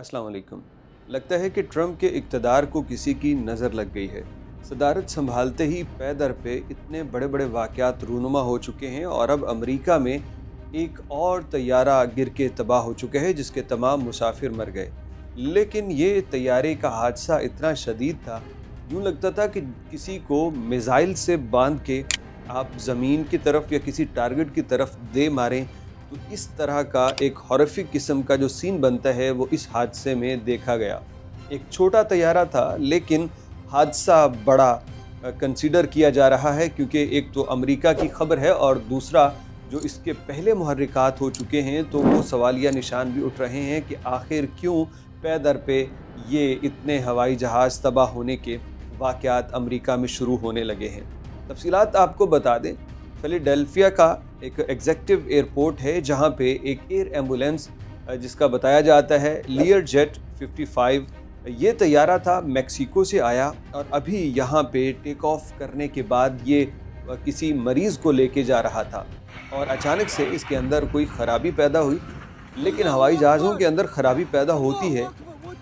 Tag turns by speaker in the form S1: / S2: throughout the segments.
S1: अस्सलाम वालेकुम। लगता है कि ट्रंप के इक़्तिदार को किसी की नज़र लग गई है। सदारत संभालते ही पै दर पे इतने बड़े बड़े वाक़यात रूनुमा हो चुके हैं और अब अमेरिका में एक और तैयारा गिर के तबाह हो चुका है जिसके तमाम मुसाफिर मर गए। लेकिन ये तैयारे का हादसा इतना शदीद था, यूँ लगता था कि किसी को मिज़ाइल से बांध के आप ज़मीन की तरफ या किसी टारगेट की तरफ दे मारें। तो इस तरह का एक हॉरिफिक किस्म का जो सीन बनता है वो इस हादसे में देखा गया। एक छोटा तैयारा था लेकिन हादसा बड़ा कंसीडर किया जा रहा है, क्योंकि एक तो अमेरिका की खबर है और दूसरा जो इसके पहले मुहर्रिकात हो चुके हैं तो वो सवालिया निशान भी उठ रहे हैं कि आखिर क्यों पै दर पे ये इतने हवाई जहाज़ तबाह होने के वाक़यात अमेरिका में शुरू होने लगे हैं। तफसीलात आपको बता दें, फिलाडेल्फिया का एक एग्जेक्टिव एयरपोर्ट है जहां पे एक एयर एम्बुलेंस जिसका बताया जाता है लियर जेट 55, ये तैयारा था मेक्सिको से आया और अभी यहाँ पे टेक ऑफ करने के बाद ये किसी मरीज़ को लेके जा रहा था और अचानक से इसके अंदर कोई ख़राबी पैदा हुई। लेकिन हवाई जहाज़ों के अंदर ख़राबी पैदा होती है,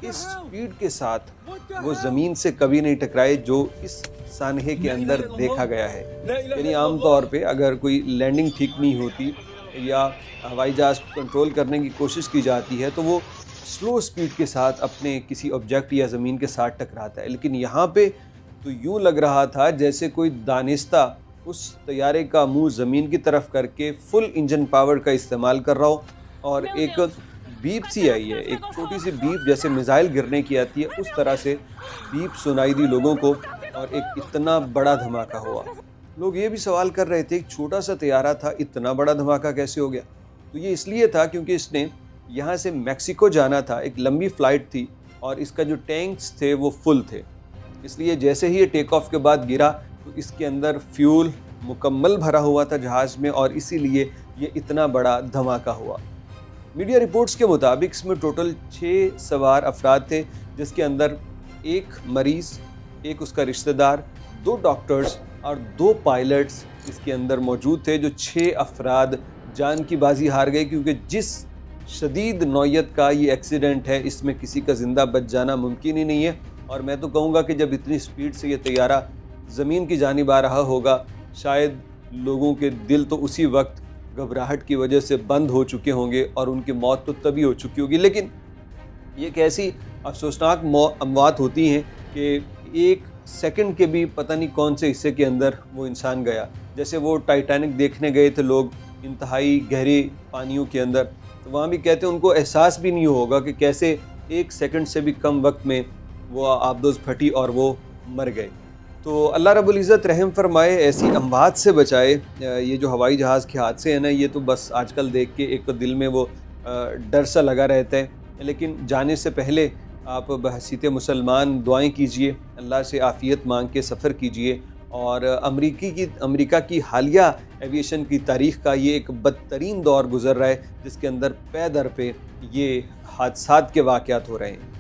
S1: इस स्पीड के साथ वो ज़मीन से कभी नहीं टकराए जो इस सानहे के अंदर देखा गया है। यानी आम तौर पे अगर कोई लैंडिंग ठीक नहीं होती या हवाई जहाज़ कंट्रोल करने की कोशिश की जाती है तो वो स्लो स्पीड के साथ अपने किसी ऑब्जेक्ट या ज़मीन के साथ टकराता है। लेकिन यहाँ पे तो यूँ लग रहा था जैसे कोई दानिस्ता उस तैयारे का मुंह ज़मीन की तरफ करके फुल इंजन पावर का इस्तेमाल कर रहा हो और एक बीप सी आई है, एक छोटी सी बीप जैसे मिसाइल गिरने की आती है, उस तरह से बीप सुनाई दी लोगों को और एक इतना बड़ा धमाका हुआ। लोग ये भी सवाल कर रहे थे, एक छोटा सा तैयारा था, इतना बड़ा धमाका कैसे हो गया? तो ये इसलिए था क्योंकि इसने यहाँ से मेक्सिको जाना था, एक लंबी फ़्लाइट थी और इसका जो टैंक्स थे वो फुल थे। इसलिए जैसे ही ये टेक ऑफ के बाद गिरा तो इसके अंदर फ्यूल मुकम्मल भरा हुआ था जहाज़ में और इसीलिए ये इतना बड़ा धमाका हुआ। मीडिया रिपोर्ट्स के मुताबिक इसमें टोटल 6 सवार अफराद थे, जिसके अंदर एक मरीज़, एक उसका रिश्तेदार, 2 डॉक्टर्स और 2 पायलट्स इसके अंदर मौजूद थे। जो 6 अफराद जान की बाजी हार गए, क्योंकि जिस शदीद नौयत का ये एक्सीडेंट है इसमें किसी का ज़िंदा बच जाना मुमकिन ही नहीं है। और मैं तो कहूँगा कि जब इतनी स्पीड से ये तैयारा ज़मीन की जानिब आ रहा होगा, शायद लोगों के दिल तो उसी वक्त घबराहट की वजह से बंद हो चुके होंगे और उनकी मौत तो तभी हो चुकी होगी। लेकिन ये एक ऐसी अफसोसनाक अमवात होती हैं कि एक सेकंड के भी पता नहीं कौन से हिस्से के अंदर वो इंसान गया। जैसे वो टाइटैनिक देखने गए थे लोग इंतहाई गहरे पानियों के अंदर, तो वहाँ भी कहते हैं उनको एहसास भी नहीं होगा कि कैसे 1 सेकंड से भी कम वक्त में वो आबदोज़ फटी और वो मर गए। तो अल्लाह रब्बुल इज़्ज़त रहम फरमाए, ऐसी अमवात से बचाए। ये जो हवाई जहाज़ के हादसे हैं ना, ये तो बस आजकल देख के एक तो दिल में वो डर सा लगा रहता है। लेकिन जाने से पहले आप बहसीत मुसलमान दुआएं कीजिए, अल्लाह से आफ़ियत मांग के सफ़र कीजिए। और अमेरिका की हालिया एविएशन की तारीख़ का ये एक बदतरीन दौर गुज़र रहा है जिसके अंदर पै दर पे ये हादसात के वाक़यात हो रहे हैं।